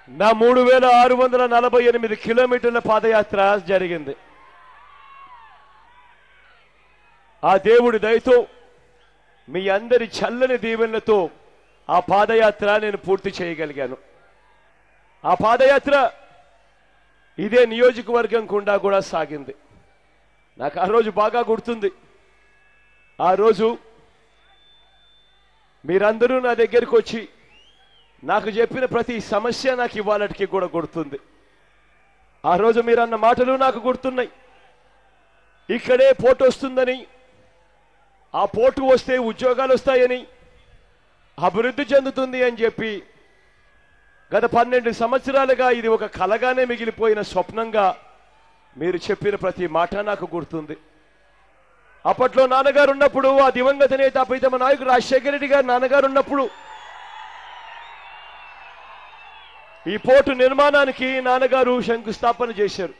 నా 3648 కిలోమీటర్ల పాదయాత్ర జరిగింది. ఆ దేవుడి దయతో మీ అందరి చల్లని దీవెనలతో ఆ పాదయాత్ర నేను పూర్తి చేయగలిగాను. ఆ పాదయాత్ర ఇదే నియోజకవర్గం గుండా కూడా సాగింది. నాకు ఆ రోజు బాగా గుర్తుంది. ఆ రోజు మీరందరూ నా దగ్గరికి వచ్చి నాకు చెప్పిన ప్రతి సమస్య నాకు ఇవాళకి కూడా గుర్తుంది. ఆ రోజు మీరన్న మాటలు నాకు గుర్తున్నాయి. ఇక్కడే పోటు వస్తుందని, ఆ పోటు వస్తే ఉద్యోగాలు వస్తాయని, అభివృద్ధి చెందుతుంది అని చెప్పి గత 12 సంవత్సరాలుగా ఇది ఒక కలగానే మిగిలిపోయిన స్వప్నంగా మీరు చెప్పిన ప్రతి మాట నాకు గుర్తుంది. అప్పట్లో నాన్నగారు ఉన్నప్పుడు, ఆ దివంగత నేత ప్రీతమ నాయకుడు రాజశేఖర రెడ్డి గారు నాన్నగారు ఉన్నప్పుడు ఈ పోర్టు నిర్మాణానికి నాన్నగారు శంకుస్థాపన చేశారు.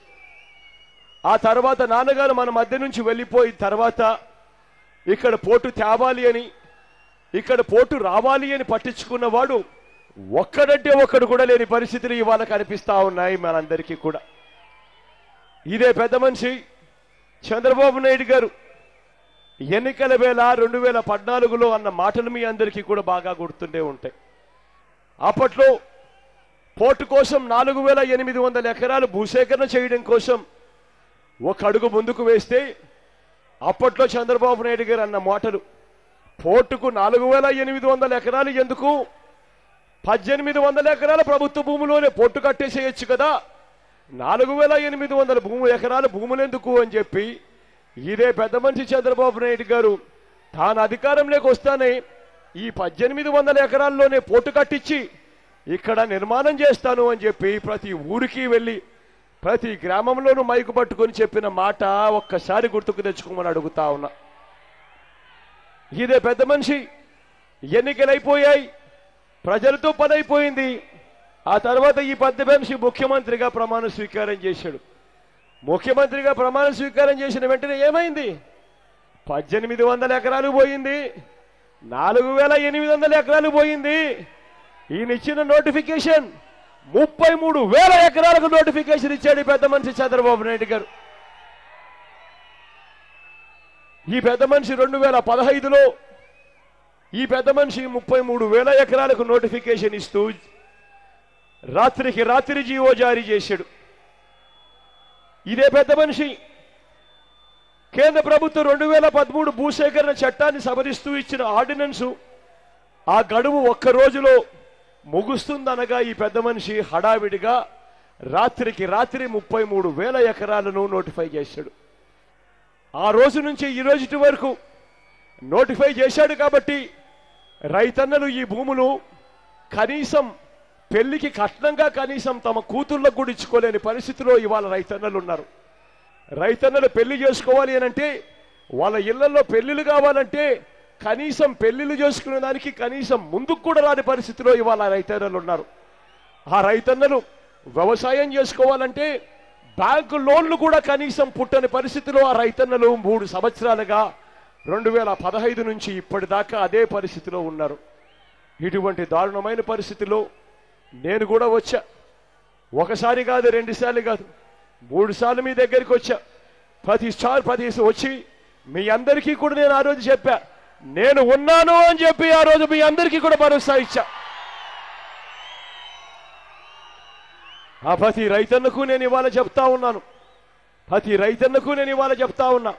ఆ తర్వాత నాన్నగారు మన మధ్య నుంచి వెళ్ళిపోయిన తర్వాత ఇక్కడ పోర్టు తేవాలి అని, ఇక్కడ పోర్టు రావాలి అని పట్టించుకున్నవాడు ఒక్కడంటే ఒక్కడు కూడా లేని పరిస్థితులు ఇవాళ కనిపిస్తా ఉన్నాయి మనందరికీ కూడా. ఇదే పెద్ద మనిషి చంద్రబాబు నాయుడు గారు ఎన్నికల వేళ 2014లో అన్న మాటలు మీ అందరికీ కూడా బాగా గుర్తుండే ఉంటాయి. అప్పట్లో పోర్టు కోసం 4800 ఎకరాలు భూసేకరణ చేయడం కోసం ఒక అడుగు ముందుకు వేస్తే అప్పట్లో చంద్రబాబు నాయుడు గారు అన్న మాటలు, పోర్టుకు 4800 ఎకరాలు ఎందుకు, 1800 ఎకరాల ప్రభుత్వ భూమిలోనే పోర్టు కట్టేసేయచ్చు కదా, 4800 ఎకరాల భూములు ఎందుకు అని చెప్పి ఇదే పెద్ద మనిషి చంద్రబాబు నాయుడు గారు తాను అధికారంలోకి వస్తానే ఈ 1800 ఎకరాల్లోనే పోర్టు కట్టించి ఇక్కడ నిర్మాణం చేస్తాను అని చెప్పి ప్రతి ఊరికి వెళ్ళి ప్రతి గ్రామంలోనూ మైకు పట్టుకొని చెప్పిన మాట ఒక్కసారి గుర్తుకు తెచ్చుకోమని అడుగుతా ఉన్నా. ఇదే పెద్ద మనిషి ఎన్నికలైపోయాయి, ప్రజలతో పని అయిపోయింది. ఆ తర్వాత ఈ పెద్ద మనిషి ముఖ్యమంత్రిగా ప్రమాణ స్వీకారం చేశాడు. ముఖ్యమంత్రిగా ప్రమాణ స్వీకారం చేసిన వెంటనే ఏమైంది? 1800 ఎకరాలు పోయింది, 4800 ఎకరాలు పోయింది. ఈయన ఇచ్చిన నోటిఫికేషన్ 33,000 ఎకరాలకు నోటిఫికేషన్ ఇచ్చాడు ఈ పెద్ద మనిషి చంద్రబాబు నాయుడు గారు. ఈ పెద్ద మనిషి 2015లో ఈ పెద్ద మనిషి 33,000 ఎకరాలకు నోటిఫికేషన్ ఇస్తూ రాత్రికి రాత్రి జీవో జారీ చేశాడు. ఇదే పెద్ద మనిషి కేంద్ర ప్రభుత్వం 2013 భూసేకరణ చట్టాన్ని సవరిస్తూ ఇచ్చిన ఆర్డినెన్సు ఆ గడువు ఒక్క రోజులో ముగుస్తుందనగా ఈ పెద్ద మనిషి హడావిడిగా రాత్రికి రాత్రి 33,000 ఎకరాలను నోటిఫై చేశాడు. ఆ రోజు నుంచి ఈ రోజు వరకు నోటిఫై చేశాడు కాబట్టి రైతన్నలు ఈ భూములు కనీసం పెళ్లికి కట్నంగా కనీసం తమ కూతుర్లకు కూడా ఇచ్చుకోలేని పరిస్థితిలో ఇవాళ రైతన్నలు ఉన్నారు. రైతన్నలు పెళ్లి చేసుకోవాలి అనంటే, వాళ్ళ ఇళ్లలో పెళ్లిళ్ళు కావాలంటే కనీసం పెళ్లిళ్ళు చేసుకునే దానికి కనీసం ముందుకు కూడా రాని పరిస్థితిలో ఇవాళ రైతన్నలు ఉన్నారు. ఆ రైతన్నలు వ్యవసాయం చేసుకోవాలంటే బ్యాంకు లోన్లు కూడా కనీసం పుట్టని పరిస్థితిలో ఆ రైతన్నలు 3 సంవత్సరాలుగా 2015 నుంచి ఇప్పటిదాకా అదే పరిస్థితిలో ఉన్నారు. ఇటువంటి దారుణమైన పరిస్థితిలో నేను కూడా వచ్చా. ఒకసారి కాదు, 2 సార్లు కాదు, 3 సార్లు మీ దగ్గరికి వచ్చా. ప్రతిసారి వచ్చి మీ అందరికీ కూడా నేను ఆ రోజు చెప్పా, నేను ఉన్నాను అని చెప్పి ఆ రోజు మీ అందరికీ కూడా భరోసా ఇచ్చా. ఆ ప్రతి రైతన్నకు నేను ఇవాళ చెప్తా ఉన్నాను, ప్రతి రైతన్నకు నేను ఇవాళ చెప్తా ఉన్నా,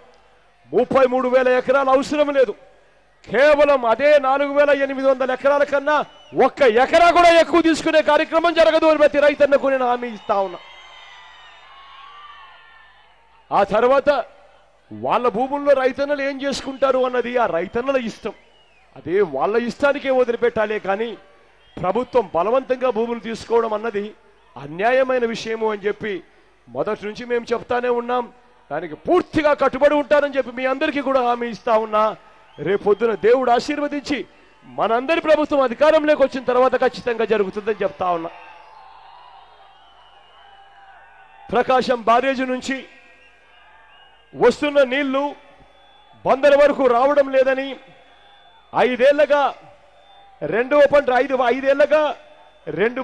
33,000 ఎకరాలు అవసరం లేదు. కేవలం అదే 4800 ఎకరాల కన్నా 1 ఎకరా కూడా ఎక్కువ తీసుకునే కార్యక్రమం జరగదు అని ప్రతి రైతన్నకు నేను హామీ ఇస్తా ఉన్నా. ఆ తర్వాత వాళ్ళ భూముల్లో రైతన్నలు ఏం చేసుకుంటారు అన్నది ఆ రైతన్నల ఇష్టం. అదే వాళ్ళ ఇష్టానికే వదిలిపెట్టాలే కానీ ప్రభుత్వం బలవంతంగా భూములు తీసుకోవడం అన్నది అన్యాయమైన విషయము అని చెప్పి మొదటి నుంచి మేము చెప్తానే ఉన్నాం. దానికి పూర్తిగా కట్టుబడి ఉంటారని చెప్పి మీ అందరికీ కూడా హామీ ఇస్తా ఉన్నా. రేపొద్దున దేవుడు ఆశీర్వదించి మనందరి ప్రభుత్వం అధికారంలోకి వచ్చిన తర్వాత ఖచ్చితంగా జరుగుతుందని చెప్తా ఉన్నా. ప్రకాశం బ్యారేజ్ నుంచి వస్తున్న నీళ్లు బందర వరకు రావడం లేదని 5 ఏళ్లగా 2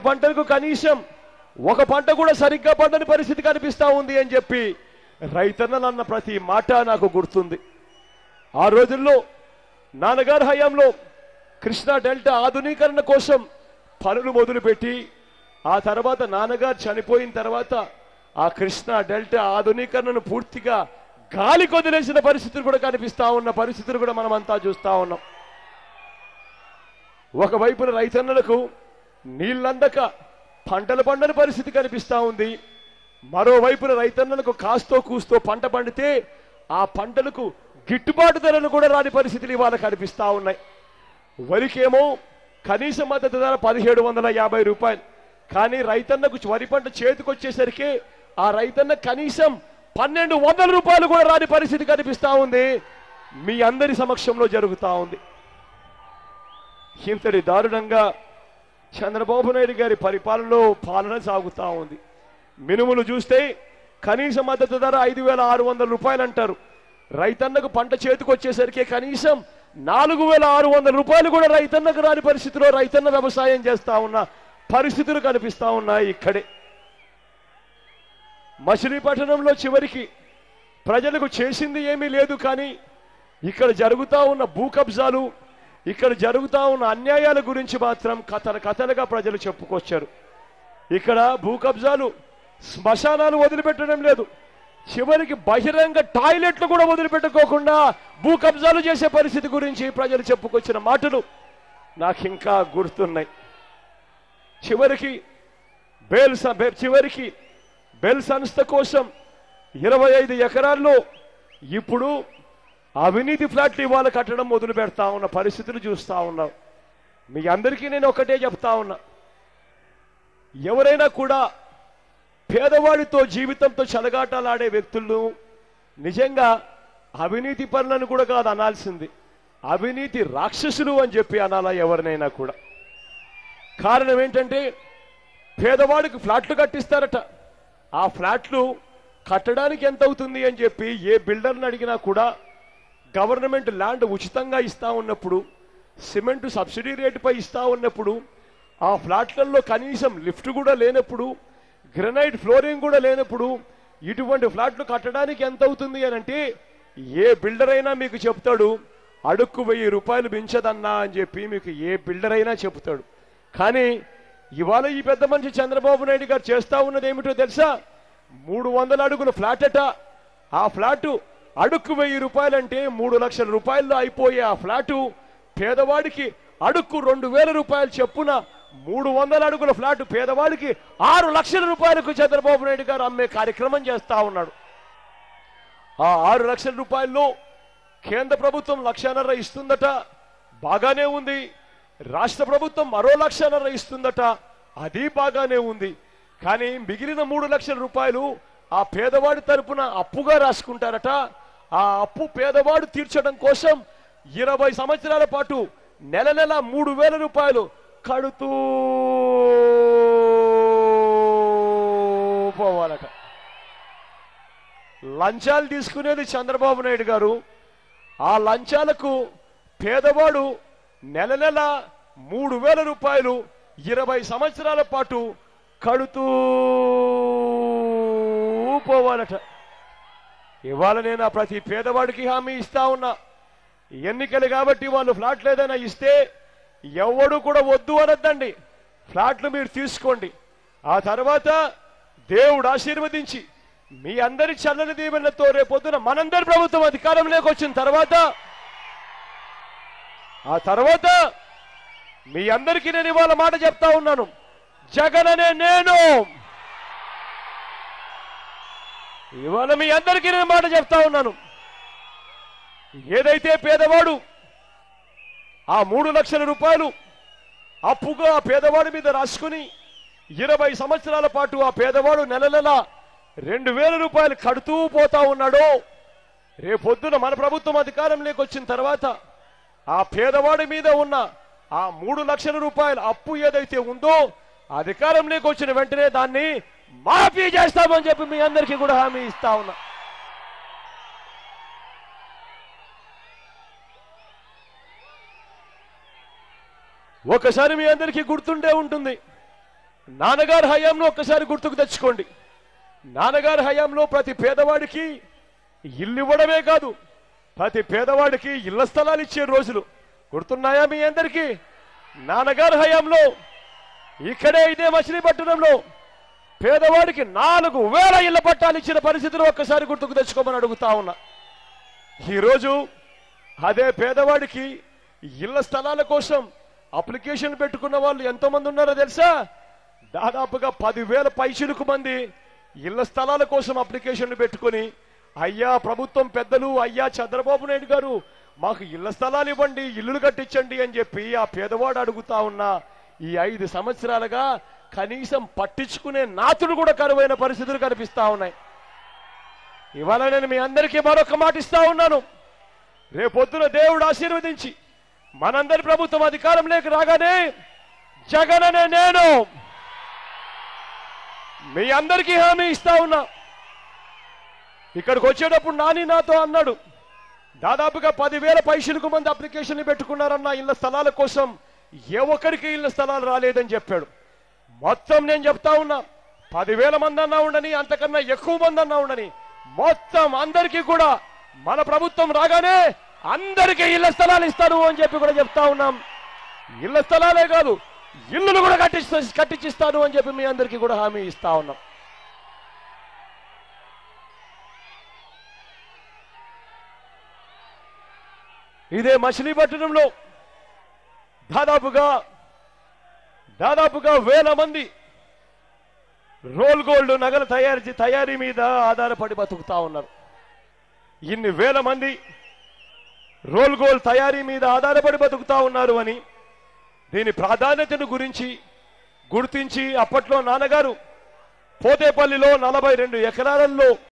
పంటలకు కనీసం ఒక పంట కూడా సరిగ్గా పండని పరిస్థితి కనిపిస్తా ఉంది అని చెప్పి రైతన్నలు అన్న ప్రతి మాట నాకు గుర్తుంది. ఆ రోజుల్లో నాన్నగారి హయాంలో కృష్ణా డెల్టా ఆధునీకరణ కోసం పనులు మొదలుపెట్టి ఆ తర్వాత నాన్నగారు చనిపోయిన తర్వాత ఆ కృష్ణా డెల్టా ఆధునీకరణను పూర్తిగా గాలి కొదిలేసిన పరిస్థితులు కూడా కనిపిస్తా ఉన్న పరిస్థితులు కూడా మనమంతా చూస్తా ఉన్నాం. ఒకవైపున రైతన్నలకు నీళ్ళందక పంటలు పండని పరిస్థితి కనిపిస్తా ఉంది. మరోవైపున రైతన్నలకు కాస్తో కూస్తో పంట పండితే ఆ పంటలకు గిట్టుబాటు ధరలు కూడా రాని పరిస్థితులు ఇవాళ కనిపిస్తా ఉన్నాయి. వరికేమో కనీస మద్దతు ధర 1750 రూపాయలు, కానీ రైతన్నకు వరి పంట చేతికొచ్చేసరికి ఆ రైతన్న కనీసం 1200 రూపాయలు కూడా రాని పరిస్థితి కనిపిస్తా ఉంది. మీ అందరి సమక్షంలో జరుగుతూ ఉంది. ఇంతటి దారుణంగా చంద్రబాబు నాయుడు గారి పరిపాలనలో పాలన సాగుతూ ఉంది. మినుములు చూస్తే కనీస మద్దతు ధర 5600 రూపాయలు అంటారు. రైతన్నకు పంట చేతికి వచ్చేసరికి కనీసం 4600 రూపాయలు కూడా రైతన్నకు రాని పరిస్థితిలో రైతన్న వ్యవసాయం చేస్తా ఉన్న పరిస్థితులు కనిపిస్తా ఉన్నాయి. ఇక్కడే మచిలీపట్నంలో చివరికి ప్రజలకు చేసింది ఏమీ లేదు, కానీ ఇక్కడ జరుగుతూ ఉన్న భూ కబ్జాలు, ఇక్కడ జరుగుతూ ఉన్న అన్యాయాల గురించి మాత్రం కథలుగా ప్రజలు చెప్పుకొచ్చారు. ఇక్కడ భూ కబ్జాలు శ్మశానాలు వదిలిపెట్టడం లేదు, చివరికి బహిరంగ టాయిలెట్లు కూడా వదిలిపెట్టుకోకుండా భూ కబ్జాలు చేసే పరిస్థితి గురించి ప్రజలు చెప్పుకొచ్చిన మాటలు నాకు ఇంకా గుర్తున్నాయి. చివరికి బెల్ సంస్థ కోసం 25 ఎకరాల్లో ఇప్పుడు అవినీతి ఫ్లాట్లు ఇవాళ కట్టడం మొదలు పెడతా ఉన్న పరిస్థితులు చూస్తా ఉన్నాం. మీ అందరికీ నేను ఒకటే చెప్తా ఉన్నా, ఎవరైనా కూడా పేదవాడితో జీవితంతో చెలగాటలాడే వ్యక్తులను నిజంగా అవినీతి పనులను కూడా కాదు అనాల్సింది, అవినీతి రాక్షసులు అని చెప్పి అనాలా ఎవరినైనా కూడా. కారణం ఏంటంటే పేదవాడికి ఫ్లాట్లు కట్టిస్తారట, ఆ ఫ్లాట్లు కట్టడానికి ఎంత అవుతుంది అని చెప్పి ఏ బిల్డర్ని అడిగినా కూడా గవర్నమెంట్ ల్యాండ్ ఉచితంగా ఇస్తా ఉన్నప్పుడు, సిమెంట్ సబ్సిడీ రేటుపై ఇస్తా ఉన్నప్పుడు, ఆ ఫ్లాట్లలో కనీసం లిఫ్ట్ కూడా లేనప్పుడు, గ్రనైట్ ఫ్లోరింగ్ కూడా లేనప్పుడు ఇటువంటి ఫ్లాట్లు కట్టడానికి ఎంత అవుతుంది అని అంటే ఏ బిల్డర్ అయినా మీకు చెప్తాడు అడుక్కు 1000 రూపాయలు మించదన్నా అని చెప్పి మీకు ఏ బిల్డర్ అయినా చెప్తాడు. కానీ ఇవాళ ఈ పెద్ద మనిషి చంద్రబాబు నాయుడు గారు చేస్తా ఉన్నది ఏమిటో తెలుసా? 300 అడుగుల ఫ్లాట్ అట. ఆ ఫ్లాటు అడుక్కు 1000 రూపాయలంటే 3 లక్షల రూపాయల్లో అయిపోయే ఆ ఫ్లాటు పేదవాడికి అడుక్కు 2000 రూపాయలు చెప్పున 300 అడుగుల ఫ్లాట్ పేదవాడికి 6 లక్షల రూపాయలకు చంద్రబాబు నాయుడు గారు అమ్మే కార్యక్రమం చేస్తా ఉన్నాడు. ఆ 6 లక్షల రూపాయల్లో కేంద్ర ప్రభుత్వం 1.5 లక్షలు ఇస్తుందట, బాగానే ఉంది. రాష్ట్ర ప్రభుత్వం మరో 1.5 లక్షలు ఇస్తుందట, అది బాగానే ఉంది. కానీ మిగిలిన 3 లక్షల రూపాయలు ఆ పేదవాడి తరపున అప్పుగా రాసుకుంటారట. ఆ అప్పు పేదవాడు తీర్చడం కోసం 20 సంవత్సరాల పాటు నెల 3000 రూపాయలు కడుతూ పోవాలట. లంచాలు తీసుకునేది చంద్రబాబు నాయుడు గారు. ఆ లంచాలకు పేదవాడు నెల 3000 రూపాయలు 20 సంవత్సరాల పాటు కడుతూ పోవాలట. ఇవాళ నేను ఆ ప్రతి పేదవాడికి హామీ ఇస్తా ఉన్నా, ఎన్నికలు కాబట్టి వాళ్ళు ఫ్లాట్లు ఏదైనా ఇస్తే ఎవడు కూడా వద్దు అనొద్దండి, ఫ్లాట్లు మీరు తీసుకోండి. ఆ తర్వాత దేవుడు ఆశీర్వదించి మీ అందరి చల్లని దీవెనలతో రేపొద్దున మనందరి ప్రభుత్వం అధికారంలోకి వచ్చిన తర్వాత ఆ తర్వాత మీ అందరికీ నేను ఇవాళ మాట చెప్తా ఉన్నాను, జగన్ అనే నేను ఇవాళ మీ అందరికీ నేను మాట చెప్తా ఉన్నాను, ఏదైతే పేదవాడు ఆ 3 లక్షల రూపాయలు అప్పుగా ఆ పేదవాడి మీద రాసుకుని 20 సంవత్సరాల పాటు ఆ పేదవాడు నెల 2000 రూపాయలు కడుతూ పోతా ఉన్నాడో, రేపొద్దున మన ప్రభుత్వం అధికారంలోకి వచ్చిన తర్వాత ఆ పేదవాడి మీద ఉన్న ఆ 3 లక్షల రూపాయల అప్పు ఏదైతే ఉందో అధికారంలోకి వచ్చిన వెంటనే దాన్ని మాఫీ చేస్తామని చెప్పి మీ అందరికీ కూడా హామీ ఇస్తా ఉన్నా. ఒకసారి మీ అందరికీ గుర్తుండే ఉంటుంది, నాన్నగారి హయాంలో ఒక్కసారి గుర్తుకు తెచ్చుకోండి. నాన్నగారి హయాంలో ప్రతి పేదవాడికి ఇల్లు ఇవ్వడమే కాదు, ప్రతి పేదవాడికి ఇళ్ల స్థలాలు ఇచ్చే రోజులు గుర్తున్నాయా మీ అందరికీ? నాన్నగారి హయాంలో ఇక్కడే ఇదే మచిలీపట్నంలో పేదవాడికి 4,000 ఇళ్ల పట్టాలు ఇచ్చిన పరిస్థితులు ఒక్కసారి గుర్తుకు తెచ్చుకోమని అడుగుతా ఉన్నా. ఈరోజు అదే పేదవాడికి ఇళ్ల స్థలాల కోసం అప్లికేషన్ పెట్టుకున్న వాళ్ళు ఎంతమంది ఉన్నారో తెలుసా? దాదాపుగా 10,000 పైచిలుకు మంది ఇళ్ల స్థలాల కోసం అప్లికేషన్లు పెట్టుకొని, అయ్యా ప్రభుత్వం పెద్దలు, అయ్యా చంద్రబాబు నాయుడు గారు మాకు ఇళ్ల స్థలాలు ఇవ్వండి, ఇల్లులు కట్టించండి అని చెప్పి ఆ పేదవాడు అడుగుతా ఉన్నా ఈ 5 సంవత్సరాలుగా కనీసం పట్టించుకునే నాతుడు కూడా కరువైన పరిస్థితులు కనిపిస్తా ఉన్నాయి. ఇవాళ నేను మీ అందరికీ మరొక మాట ఇస్తా ఉన్నాను. రేపొద్దున దేవుడు ఆశీర్వదించి మనందరి ప్రభుత్వం అధికారంలోకి రాగానే జగన్ అనే నేను మీ అందరికీ హామీ ఇస్తా ఉన్నా. ఇక్కడికి వచ్చేటప్పుడు నాని నాతో అన్నాడు, దాదాపుగా 10,000 పైసలకు మంది అప్లికేషన్లు పెట్టుకున్నారన్న ఇళ్ల స్థలాల కోసం, ఏ ఒక్కరికి ఇళ్ల స్థలాలు రాలేదని చెప్పాడు. మొత్తం నేను చెప్తా ఉన్నా, 10,000 మంది అన్నా ఉండని, అంతకన్నా ఎక్కువ మంది అన్నా ఉండని, మొత్తం అందరికీ కూడా మన ప్రభుత్వం రాగానే అందరికీ ఇళ్ల స్థలాలు ఇస్తాను అని చెప్పి కూడా చెప్తా ఉన్నాం. ఇళ్ల స్థలాలే కాదు, ఇల్లులు కూడా కట్టించిస్తాను అని చెప్పి మీ అందరికీ కూడా హామీ ఇస్తా ఉన్నాం. ఇదే మచిలీపట్నంలో దాదాపుగా 1000 మంది రోల్ గోల్డ్ నగల తయారీ మీద ఆధారపడి బతుకుతా ఉన్నారు. ఇన్ని 1000 మంది రోల్ గోల్డ్ తయారీ మీద ఆధారపడి బతుకుతా ఉన్నారు అని, దీని ప్రాధాన్యతను గుర్తించి అప్పట్లో నాన్నగారు పోతేపల్లిలో 42 ఎకరాలలో